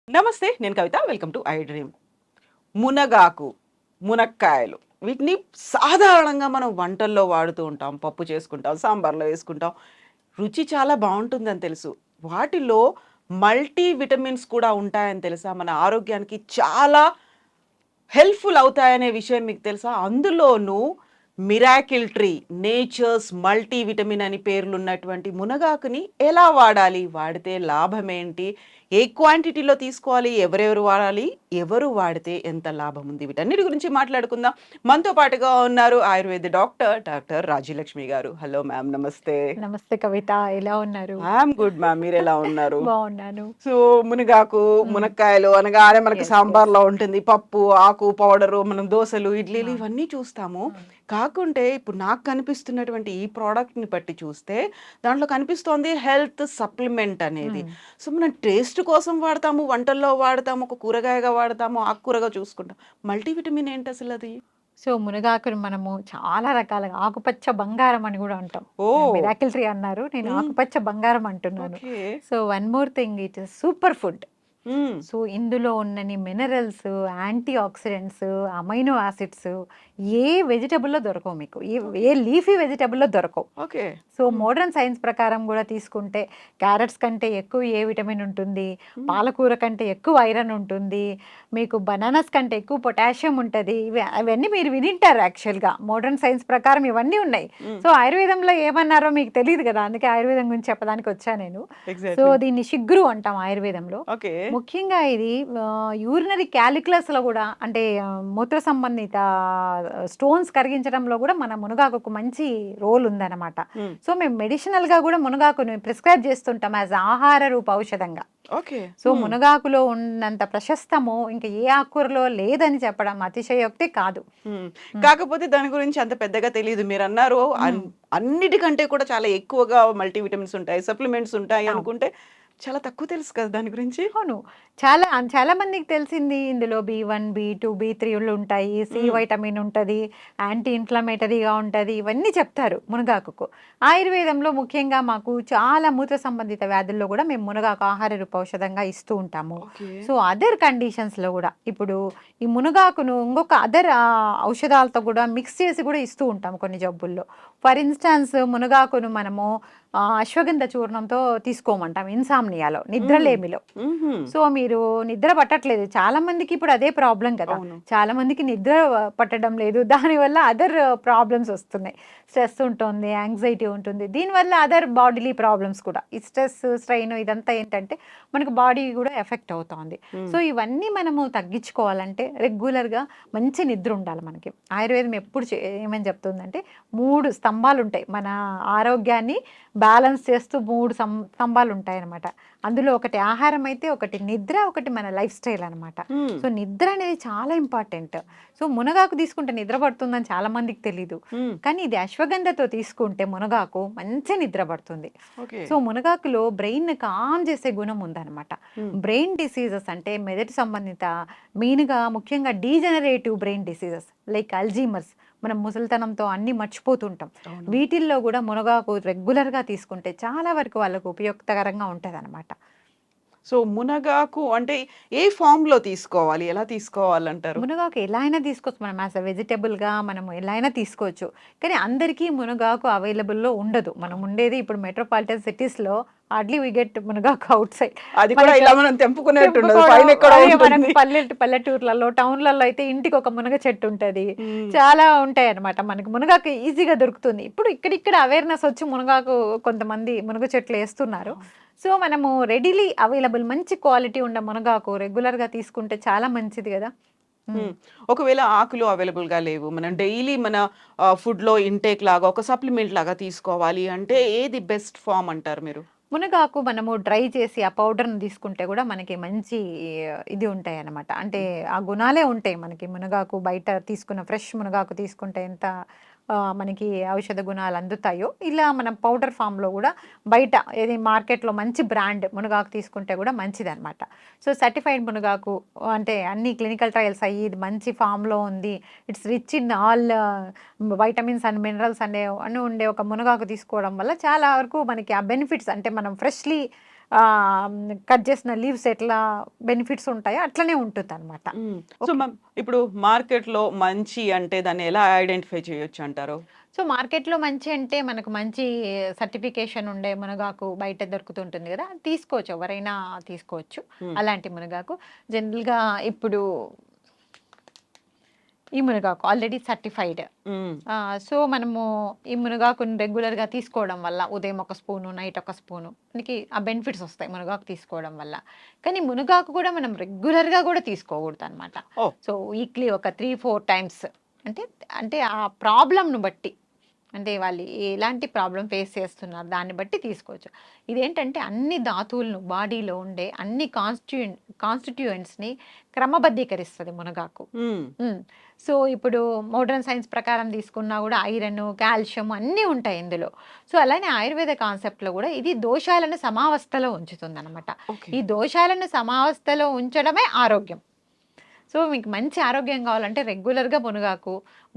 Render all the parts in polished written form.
నమస్తే, నేను Kavitha. Welcome to I dream. మునగాకు, మునక్కాయలు వీటిని సాధారణంగా మనం వంటల్లో వాడుతూ ఉంటాం. పప్పు చేసుకుంటాం, సాంబార్లో వేసుకుంటాం. రుచి చాలా బావుంటుందని తెలుసు. వాటిలో మల్టీ విటమిన్స్ కూడా ఉంటాయని తెలుసా? మన ఆరోగ్యానికి చాలా హెల్ప్‌ఫుల్ అవుతాయనే విషయం మీకు తెలుసా? అందులోనూ miracle tree, nature's multi vitamin అని పేర్లున్నటువంటి మునగాకుని ఎలా వాడాలి? వాడితే లాభమేంటి? ఏ క్వాంటిటీలో తీసుకోవాలి? ఎవరెవరు వాడాలి? ఎవరు వాడితే ఎంత లాభం ఉంది? వీటన్నిటి గురించి మాట్లాడుకుందాం. మనతో పాటుగా ఉన్నారు ఆయుర్వేద డాక్టర్ రాజ్యలక్ష్మి గారు. హలో మ్యామ్, నమస్తే. నమస్తే కవిత. ఎలా ఉన్నారు? I'm good ma'am. మీరెలా ఉన్నారు? బాగున్నాను. సో, మునగాకు, హ్మ్. మునక్కాయలు అనగానే మనకు యెస్. యెస్. సాంబార్‌లో ఉంటుంది. పప్పు, ఆకు, పౌడరు, మనం దోసలు, ఇడ్లీలు అవును. ఇవన్నీ చూస్తాము. హ్మ్. కాకుంటే ఇప్పుడు నాకు కనిపిస్తున్నటువంటి ఈ ప్రొడక్ట్‌ని బట్టి చూస్తే దాంట్లో కనిపిస్తోంది హెల్త్ సప్లిమెంట్ అనేది. హ్మ్. సో, మనం టేస్ట్ కోసం వాడతాము, వంటల్లో వాడతాము, ఒక కూరగాయగా వాడతాము, ఆకుకూరగా చూసుకుంటాం. మల్టీవిటమిన్ ఏంటసలది? సో, మునగాకుని మనము చాలా రకాలుగా ఆకుపచ్చ బంగారం అని గూడా అంటాం. ఓహ్! మిరాకిల్ ట్రీ అన్నారు. నేను హ్మ్. ఆకుపచ్చ బంగారం అంటున్నాను. Okay. So, one more thing, it is super food. Hmm. So, ఇందులో ఉన్నన్ని minerals, antioxidants, amino acids ఏ వెజిటబుల్‌లో దొరకవు మీకు. ఓకే. ఏ లీఫీ వెజిటబుల్‌లో దొరకవు. Okay. So, hmm. Modern science ప్రకారం గూడా తీసుకుంటే క్యారట్స్ కంటే ఎక్కువ ఏ విటమిన్ ఉంటుంది, హ్మ్. పాలకూర కంటే ఎక్కువ ఐరన్ ఉంటుంది, మీకు బనానాస్ కంటే ఎక్కువ పొటాషియం ఉంటది. అవన్నీ మీరు వినింటారు యాక్చువల్‌గా. మోడర్న్ సైన్స్ ప్రకారం ఇవన్నీ ఉన్నాయి. హ్మ్. సో, ఆయుర్వేదంలో ఏమన్నారో మీకు తెలీదు గదా! అందుకే ఆయుర్వేదం గురించి చెప్పడానికి వచ్చా నేను. So, exactly. దీన్ని శిగ్రు అంటాం ఆయుర్వేదంలో. ఓకే. ముఖ్యంగా ఇది యూరినరీ క్యాలిక్యులస్‌లో గూడా అంటే మూత్ర సంబంధిత స్టోన్స్ కరిగించడంలో గూడా మన మునగాకుకు మంచి రోల్ ఉందన్నమాట. హ్మ్. సో, మేము మెడిసినల్‌గా గూడా మునగాకుని ప్రిస్క్రైబ్ చేస్తుంటాం యాజ్ ఆహార రూప ఔషధంగా. ఓకే. సో, హ్మ్. మునగాకులో ఉన్నంత ప్రశస్తము ఇంక ఏ ఆకుకూరలో లేదని చెప్పడం అతిశయోక్తి కాదు. హ్మ్. హ్మ్. కాకపోతే దాని గురించి అంత పెద్దగా తెలీదు. మీరన్నారు హ్మ్. అన్నిటికంటే కూడా చాలా ఎక్కువగా మల్టీ విటమిన్స్ ఉంటాయి, సప్లిమెంట్స్ ఉంటాయి అవును. అనుకుంటే చాలా తక్కువ తెలుసు కదా దాని గురించి? అవును. చాలా మందికి తెలిసింది ఇందులో బి1, బి2, బి3లు ఉంటాయి. సి హ్మ్. వైటమిన్ ఉంటది. యాంటీ ఇన్‌ఫ్లమేటరీగా ఉంటది. ఇవన్నీ చెప్తారు మునగాకుకు. ఆయుర్వేదంలో ముఖ్యంగా మాకు చాలా మూత్ర సంబంధిత వ్యాధుల్లో గూడా మేము మునగాకు ఆహార రూప ఔషధంగా ఇస్తూ ఉంటాము. ఓకే. సో, అదర్ కండిషన్స్‌లో గూడా ఇప్పుడు ఈ మునగాకును ఇంకొక అదర్ ఔషధాలతో గూడా మిక్స్ చేసి గూడా ఇస్తూ ఉంటాము కొన్ని జబ్బుల్లో. ఫర్ ఇన్‌స్టాన్స్ మునగాకును మనము అశ్వగంధ చూర్ణంతో తీసుకోమంటాం ఇన్సామ్నియాలో, హ్మ్. నిద్రలేమిలో. హుహు. సో, మీరు నిద్ర పట్టట్లేదు. చాలా మందికి ఇప్పుడు అదే ప్రాబ్లమ్ కదా! అవును. చాలా మందికి నిద్ర పట్టడం లేదు. దానివల్ల అదర్ ప్రాబ్లమ్స్ వస్తున్నాయి. స్ట్రెస్ ఉంటుంది, యాంగ్జైటీ ఉంటుంది. దీనివల్ల అదర్ బాడీలీ ప్రాబ్లమ్స్ కూడా. ఈ స్ట్రెస్, స్ట్రెయిన్ ఇదంతా ఏంటంటే మనకు బాడీ కూడా ఎఫెక్ట్ అవుతోంది. హ్మ్. సో, ఇవన్నీ మనము తగ్గించుకోవాలంటే రెగ్యులర్‌గా మంచి నిద్ర ఉండాలి మనకి. ఆయుర్వేదం ఎప్పుడు ఏమని చెప్తుందంటే 3 స్తంభాలుంటాయి. మన ఆరోగ్యాన్ని బ్యాలెన్స్ చేస్తూ 3 స్తంభాలుంటాయనమాట. అందులో ఒకటి ఆహారం అయితే, ఒకటి నిద్ర, ఒకటి మన లైఫ్ స్టైల్ అనమాట. హ్మ్. సో, నిద్ర అనేది చాలా ఇంపార్టెంట్. సో, మునగాకు తీసుకుంటే నిద్ర పడుతుందని చాలా మందికి తెలీదు. హ్మ్. కానీ ఇది అశ్వగంధతో తీసుకుంటే మునగాకు మంచి నిద్ర పడుతుంది. ఓకే. సో, మునగాకులో బ్రెయిన్‌ని కామ్ చేసే గుణం ఉందనమాట. హ్మ్. బ్రెయిన్ డిసీజెస్ అంటే మెదడు సంబంధిత మెయిన్‌గా ముఖ్యంగా degenerative brain diseases like Alzheimer's, మనం ముసలితనంతో అన్నీ మర్చిపోతుంటాం. అవును. వీటిల్లో గూడా మునగాకు రెగ్యులర్‌గా తీసుకుంటే చాలా వరకు వాళ్ళకు ఉపయుక్తకరంగా ఉంటదనమాట. సో, మునగాకు అంటే ఏ ఫార్మ్‌లో తీసుకోవాలి? ఎలా తీసుకోవాలంటారు? మునగాకు ఎలా అయినా తీసుకోవచ్చు. మనం యాస్ ఎ వెజిటబుల్‌గా మనము ఎలా అయినా తీసుకోవచ్చు. కానీ అందరికీ మునగాకు అవైలబుల్‌లో ఉండదు. మనం ఉండేది ఇప్పుడు మెట్రోపాలిటన్ సిటీస్‌లో హార్డ్‌లీ వి గెట్ మునగాకు ఔట్ సైడ్. అది కూడా మనకు ఇలా మనం తెంపుకునేట్టుండదు. తెంపుకోవడం పైనెక్కడో అదే మనకు ఉంటుంది. పల్లెటూర్లలో, టౌన్‌లలో అయితే ఇంటికి ఒక మునగ చెట్టు ఉంటది. హ్మ్. చాలా ఉంటాయన్నమాట. మనకు మునగాకు ఈజీగా దొరుకుతుంది. ఇప్పుడు ఇక్కడిక్కడ అవేర్‌నెస్ వచ్చి మునగాకు కొంతమంది మునగ చెట్లు ఏస్తున్నారు. అవును. సో, మనము రెడీలీ అవైలబుల్ మంచి క్వాలిటీ ఉన్న మునగాకు రెగ్యులర్‌గా తీసుకుంటే చాలా మంచిది గదా! హ్మ్. హ్మ్. ఒకవేళ ఆకులు అవైలబుల్‌గా లేవు. మనం డైలీ మన ఫుడ్‌లో ఇంటేక్ లాగా ఒక సప్లిమెంట్ లాగా తీసుకోవాలి అంటే ఏది బెస్ట్ ఫార్మ్ అంటారు మీరు? మునగాకు మనము డ్రై చేసి ఆ పౌడర్‌ని తీసుకుంటే గూడా మనకి మంచి ఇది ఉంటాయన్నమాట. అంటే హ్మ్. ఆ గుణాలే ఉంటాయి మనకి. మునగాకు బయట తీసుకున్న ఫ్రెష్ మునగాకు తీసుకుంటే ఎంత మనకి ఔషధ గుణాలు అందుతాయో, ఇలా మనం పౌడర్ ఫామ్‌లో గూడా బయట ఏది మార్కెట్‌లో మంచి బ్రాండ్ మునగాకు తీసుకుంటే గూడా మంచిదన్నమాట. సో, సర్టిఫైడ్ మునగాకు అంటే అన్ని క్లినికల్ ట్రయల్స్ అయ్యి ఇది మంచి ఫామ్‌లో ఉంది. It's rich in all vitamins and minerals అన్నీ ఉండే ఒక మునగాకు తీసుకోవడం వల్ల చాలా వరకు మనకి ఆ బెనిఫిట్స్ అంటే మనం ఫ్రెష్‌లీ కట్ చేసిన లీవ్స్ ఎట్లా బెనిఫిట్స్ ఉంటాయో అట్లనే ఉంటుంది అనమాట. సో మ్యామ్, ఇప్పుడు మార్కెట్లో మంచి అంటే దాన్ని ఎలా ఐడెంటిఫై చేయొచ్చు అంటారు? సో మార్కెట్లో మంచి అంటే మనకు మంచి సర్టిఫికేషన్ ఉండే మునగాకు బయట దొరుకుతుంటుంది కదా, అది తీసుకోవచ్చు, ఎవరైనా తీసుకోవచ్చు అలాంటి మునగాకు. జనరల్గా ఇప్పుడు ఈ మునగాకు ఆల్రెడీ సర్టిఫైడ్. సో మనము ఈ మునగాకుని రెగ్యులర్గా తీసుకోవడం వల్ల ఉదయం ఒక స్పూను, నైట్ ఒక స్పూను, మనకి ఆ బెనిఫిట్స్ వస్తాయి మునగాకు తీసుకోవడం వల్ల. కానీ మునగాకు కూడా మనం రెగ్యులర్గా కూడా తీసుకోకూడదు అనమాట. సో వీక్లీ ఒక 3-4 టైమ్స్, అంటే అంటే ఆ ప్రాబ్లంను బట్టి, అంటే వాళ్ళు ఎలాంటి ప్రాబ్లం ఫేస్ చేస్తున్నారు దాన్ని బట్టి తీసుకోవచ్చు. ఇదేంటంటే అన్ని ధాతువులను బాడీలో ఉండే అన్ని కాన్స్టిట్యూయెంట్స్ని క్రమబద్ధీకరిస్తుంది మునగాకు. సో ఇప్పుడు మోడర్న్ సైన్స్ ప్రకారం తీసుకున్నా కూడా ఐరన్, కాల్షియం అన్నీ ఉంటాయి ఇందులో. సో అలానే ఆయుర్వేద కాన్సెప్ట్లో కూడా ఇది దోషాలను సమావస్థలో ఉంచుతుంది అనమాట. ఈ దోషాలను సమావస్థలో ఉంచడమే ఆరోగ్యం. సో మీకు మంచి ఆరోగ్యం కావాలంటే రెగ్యులర్గా మునగాకు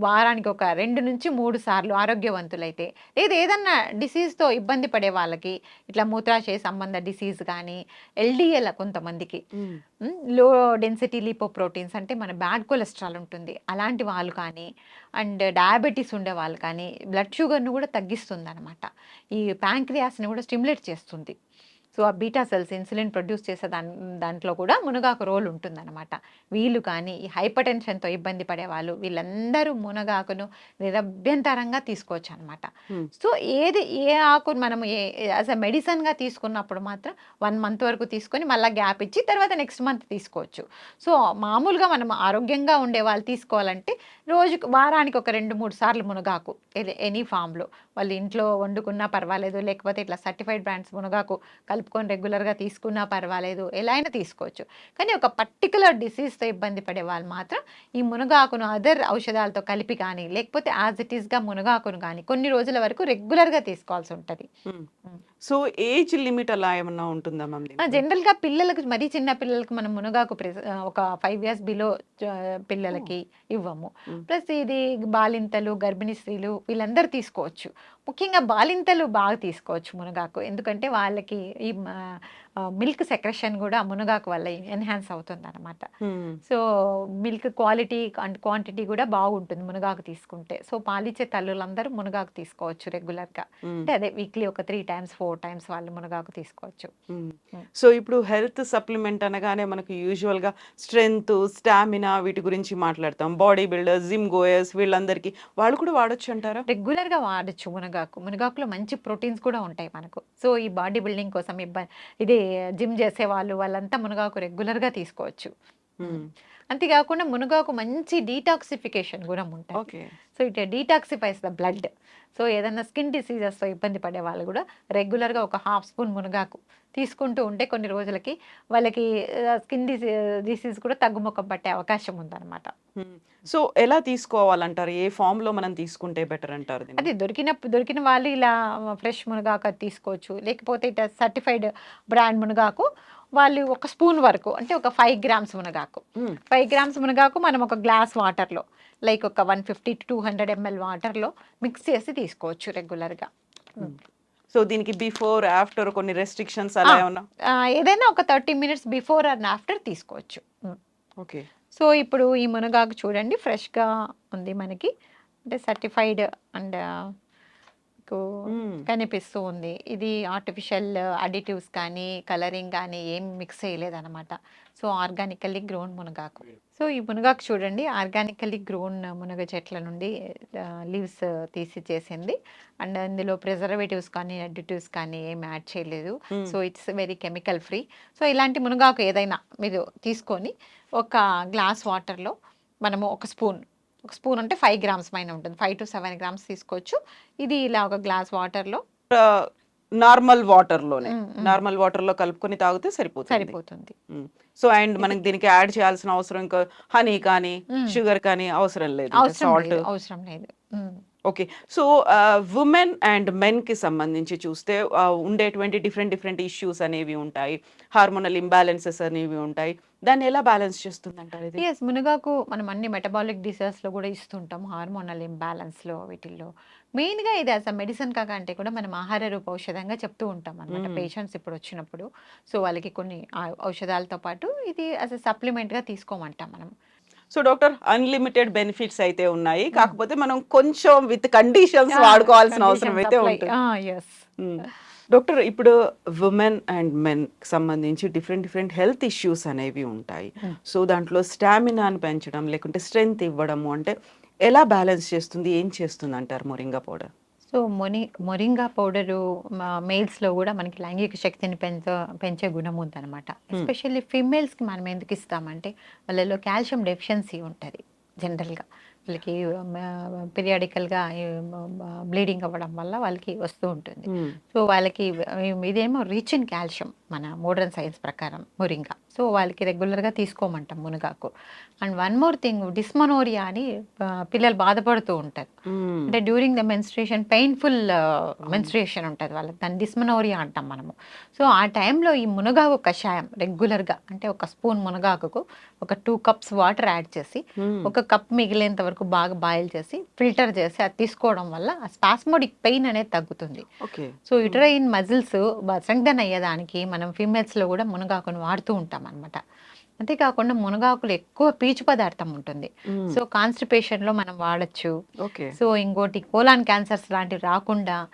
వారానికి ఒక 2 నుంచి 3 సార్లు ఆరోగ్యవంతులైతే, లేదా ఏదన్నా డిసీజ్తో ఇబ్బంది పడే వాళ్ళకి, ఇట్లా మూత్రాశయ సంబంధ డిసీజ్ కానీ, ఎల్డిఎల్ కొంతమందికి, లో డెన్సిటీ లిపోప్రోటీన్స్ అంటే మన బ్యాడ్ కొలెస్ట్రాల్ ఉంటుంది అలాంటి వాళ్ళు కానీ, అండ్ డయాబెటీస్ ఉండే వాళ్ళు కానీ, బ్లడ్ షుగర్ను కూడా తగ్గిస్తుంది అనమాట. ఈ ప్యాంక్రియాస్ని కూడా స్టిమ్యులేట్ చేస్తుంది. సో ఆ బీటా సెల్స్ ఇన్సులిన్ ప్రొడ్యూస్ చేసే దాంట్లో కూడా మునగాకు రోల్ ఉంటుందన్నమాట. వీళ్ళు కానీ ఈ హైపర్ టెన్షన్తో ఇబ్బంది పడే వాళ్ళు వీళ్ళందరూ మునగాకును నిరభ్యంతరంగా తీసుకోవచ్చు అనమాట. సో ఏ ఆకును మనం యాజ్ అ మెడిసిన్గా తీసుకున్నప్పుడు మాత్రం 1 మంత్ వరకు తీసుకొని మళ్ళీ గ్యాప్ ఇచ్చి తర్వాత నెక్స్ట్ మంత్ తీసుకోవచ్చు. సో మామూలుగా మనం ఆరోగ్యంగా ఉండే వాళ్ళు తీసుకోవాలంటే రోజుకు వారానికి ఒక 2-3 సార్లు మునగాకు ఎనీ ఫామ్లో వాళ్ళు ఇంట్లో వండుకున్నా పర్వాలేదు, లేకపోతే ఇట్లా సర్టిఫైడ్ బ్రాండ్స్ మునగాకు కలుపుకొని రెగ్యులర్గా తీసుకున్నా పర్వాలేదు, ఎలా అయినా తీసుకోవచ్చు. కానీ ఒక పర్టికులర్ డిసీజ్తో ఇబ్బంది పడే వాళ్ళు మాత్రం ఈ మునగాకును అదర్ ఔషధాలతో కలిపి కానీ, లేకపోతే యాజ్ ఇట్ ఈస్గా మునగాకును కానీ కొన్ని రోజుల వరకు రెగ్యులర్గా తీసుకోవాల్సి ఉంటుంది. సో ఏజ్ లిమిట్ అలా ఏమన్నా ఉంటుందా మ్యామ్? జనరల్గా పిల్లలకు, మరీ చిన్న పిల్లలకు మనం మునగాకు ఒక 5 years బిలో పిల్లలకి ఇవ్వము. ప్లస్ ఇది బాలింతలు, గర్భిణీ స్త్రీలు వీళ్ళందరూ తీసుకోవచ్చు. ముఖ్యంగా బాలింతలు బాగా తీసుకోవచ్చు మునగాకు, ఎందుకంటే వాళ్ళకి ఈ మిల్క్ సెక్రెషన్ కూడా మునగాకు వల్ల ఎన్హాన్స్ అవుతుంది అనమాట. So milk quality and quantity కూడా బాగుంటుంది మునగాకు తీసుకుంటే. సో పాలిచ్చే తల్లులందరూ మునగాకు తీసుకోవచ్చు రెగ్యులర్గా, అంటే అదే వీక్లీ ఒక 3 times 4 times వాళ్ళు మునగాకు తీసుకోవచ్చు. సో ఇప్పుడు హెల్త్ సప్లిమెంట్ అనగానే మనకు యూజువల్గా స్ట్రెంగ్త్, స్టామినా వీటి గురించి మాట్లాడతాం. బాడీ బిల్డర్స్, జిమ్ గోయర్స్ వీళ్ళందరికీ వాళ్ళు కూడా వాడొచ్చు అంటారా? రెగ్యులర్గా వాడచ్చు మునగాకులో మంచి ప్రోటీన్స్ కూడా ఉంటాయి మనకు. సో ఈ బాడీ బిల్డింగ్ కోసం ఇది జిమ్ చేసే వాళ్ళంతా మునగాకు రెగ్యులర్గా తీసుకోవచ్చు. అంతేకాకుండా మునగాకు మంచి డీటాక్సిఫికేషన్ కూడా ఉంటుంది. So it detoxifies the blood. So ఏదైనా స్కిన్ డిసీజెస్తో ఇబ్బంది పడే వాళ్ళు కూడా రెగ్యులర్గా ఒక 1/2 spoon మునగాకు తీసుకుంటూ ఉంటే కొన్ని రోజులకి వాళ్ళకి స్కిన్ డిసీజ్ కూడా తగ్గుముఖం పట్టే అవకాశం ఉందన్నమాట. సో ఎలా తీసుకోవాలంటారు? ఏ ఫామ్లో మనం తీసుకుంటే బెటర్ అంటారు? అది దొరికిన వాళ్ళు ఇలా ఫ్రెష్ మునగాకు తీసుకోవచ్చు, లేకపోతే ఇట్లా సర్టిఫైడ్ బ్రాండ్ మునగాకు వాళ్ళు ఒక స్పూన్ వరకు, అంటే ఒక 5 grams మునగాకు, 5 grams మునగాకు మనం ఒక గ్లాస్ వాటర్లో, లైక్ ఒక 150 to 200 ml వాటర్లో మిక్స్ చేసి తీసుకోవచ్చు రెగ్యులర్గా. సో దీనికి బిఫోర్ ఆఫ్టర్ కొన్ని రెస్ట్రిక్షన్స్ అలా ఏమన్నా? ఏదైనా ఒక 30 minutes బిఫోర్ అండ్ ఆఫ్టర్ తీసుకోవచ్చు. ఓకే. సో ఇప్పుడు ఈ మునగాకు చూడండి ఫ్రెష్గా ఉంది మనకి, అంటే సర్టిఫైడ్ అండ్ కనిపిస్తూ ఉంది. ఇది ఆర్టిఫిషియల్ అడిటివ్స్ కానీ కలరింగ్ కానీ ఏం మిక్స్ చేయలేదన్నమాట. సో ఆర్గానికల్లీ గ్రోన్ మునగాకు. సో ఈ మునగాకు చూడండి ఆర్గానికల్లీ గ్రోన్ మునగ చెట్ల నుండి లీవ్స్ తీసి చేసింది, అండ్ ఇందులో ప్రిజర్వేటివ్స్ కానీ అడిటివ్స్ కానీ ఏం యాడ్ చేయలేదు. So it's very chemical free. So ఇలాంటి మునగాకు ఏదైనా మీరు తీసుకొని ఒక గ్లాస్ వాటర్లో మనము ఒక స్పూన్ అంటే 5 grams పైన ఉంటుంది, 5 to 7 grams తీసుకోవచ్చు. ఇది ఇలా ఒక గ్లాస్ వాటర్లో, నార్మల్ వాటర్లో కలుపుకొని తాగితే సరిపోతుంది. సో అండ్ మనకి దీనికి యాడ్ చేయాల్సిన అవసరం ఇంకా హనీ కానీ షుగర్ కానీ అవసరం లేదు. ఓకే. సో, వుమెన్ అండ్ మెన్‌కి సంబంధించి చూస్తే ఉండేటువంటి డిఫరెంట్ ఇష్యూస్ అనేవి ఉంటాయి. హార్మోనల్ ఇంబాలెన్సెస్ అనేవి ఉంటాయి. దాన్ని ఎలా బ్యాలెన్స్ చేస్తుందంటారు ఇది? యెస్. మునగాకు మనం అన్ని మెటబాలిక్ డిసీజెస్‌లో గూడా ఇస్తుంటాం. హార్మోనల్ ఇంబాలెన్స్‌లో వీటిల్లో. మెయిన్‌గా ఇది యాస్ ఎ మెడిసిన్ కంటే కూడా మనం ఆహార రూప ఔషధంగా చెప్తూ ఉంటాం అనమాట. హ్మ్. పేషెంట్స్ ఇప్పుడొచ్చినప్పుడు. సో, వాళ్ళకి కొన్ని ఔషధాలతో పాటు ఇది యాస్ ఎ సప్లిమెంట్‌గా తీసుకోమంటాం మనం. సో, డాక్టర్ అన్‌లిమిటెడ్ బెనిఫిట్స్ అయితే ఉన్నాయి. హ్మ్. కాకపోతే మనం కొంచెం విత్ కండిషన్స్ ఆ! వాడుకోవాల్సిన అవసరం కండిషన్స్ అయితే అప్లై. ఉంటుంది. యెస్. హ్మ్. డాక్టర్, ఇప్పుడు వుమెన్ అండ్ మెన్‌కి సంబంధించి డిఫరెంట్ హెల్త్ ఇష్యూస్ అనేవి ఉంటాయి. హ్మ్. సో, దాంట్లో స్టామినాని పెంచడం, లేకుంటే స్ట్రెంగ్త్ ఇవ్వడము అంటే ఎలా బ్యాలెన్స్ చేస్తుంది? ఏం చేస్తుందంటారు moringa powder? So, moringa powder మెయిల్స్‌లో గూడా మనకి లైంగిక శక్తిని పెంచే గుణం ఉందనమాట. హ్మ్. ఎస్పెషల్లీ ఫీమేల్స్‌కి మనం ఎందుకిస్తామంటే, వాళ్ళలో కాల్షియం డెఫిషియన్సీ ఉంటది జనరల్‌గా. వాళ్ళకి పీరియాడికల్‌గా బ్లీడింగ్ అవ్వడం వల్ల వాళ్ళకి వస్తూ ఉంటుంది. హ్మ్. సో, వాళ్ళకి ఇదేమో రిచ్ ఇన్ కాల్షియం మన మోడర్న్ సైన్స్ ప్రకారం మొరింగా. సో, వాళ్ళకి రెగ్యులర్‌గా తీసుకోమంటాం మునగాకు. And one more thing dysmenorrhoea అని పిల్లలు బాధపడుతూ ఉంటారు. హ్మ్. అంటే డ్యూరింగ్ ద మెన్స్ట్రుయేషన్ పెయిన్‌ఫుల్ అవును. మెన్స్ట్రుయేషన్ ఉంటది వాళ్ళకి. దాన్ని డిస్మెనోరియా అంటాం మనము. సో, ఆ టైంలో ఈ మునగాకు కషాయం రెగ్యులర్‌గా అంటే ఒక స్పూన్ మునగాకుకు ఒక 2 కప్స్ వాటర్ యాడ్ చేసి, హ్మ్. ఒక కప్ మిగిలేంత వరకు బాగా బాయిల్ చేసి, ఫిల్టర్ చేసి అది తీసుకోవడం వల్ల ఆ స్పాస్మోడిక్ పెయిన్ అనేది తగ్గుతుంది. Okay. So, uterine muscles strengthen అయ్యేదానికి మనం ఫీమేల్స్‌లో కూడా మునగాకును వాడుతూ ఉంటామనమాట. అంతేకాకుండా మునగాకులో ఎక్కువ పీచు పదార్థం ఉంటుంది. హ్మ్. సో, కాన్‌స్టిపేషన్‌లో మనం వాడొచ్చు. ఓకే. సో, ఇంకోటి కోలాన్ క్యాన్సర్స్ లాంటివి రాకుండా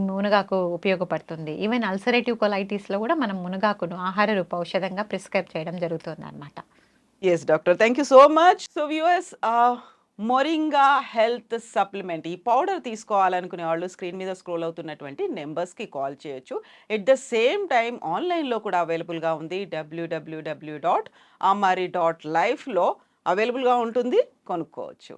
మునగాకు ఉపయోగపడుతుంది. ఈవెన్ అల్సరేటివ్ కొలైటిస్‌లో గూడా మనం మునగాకును ఆహార రూప ఔషధంగా ప్రిస్క్రైబ్ చేయడం జరుగుతుందనమాట. Yes doctor. Thank you so much. So, viewers, moringa health supplement ఈ పౌడర్ తీసుకోవాలనుకునే వాళ్ళు స్క్రీన్ మీద స్క్రోల్ అవుతున్నటువంటి నంబర్స్‌కి కాల్ చేయొచ్చు. ఎట్ ద సేమ్ టైమ్ ఆన్‌లైన్‌లో కూడా అవైలబుల్‌గా ఉంది. www.amari.life లో అవైలబుల్‌గా ఉంటుంది. కొనుక్కోవచ్చు.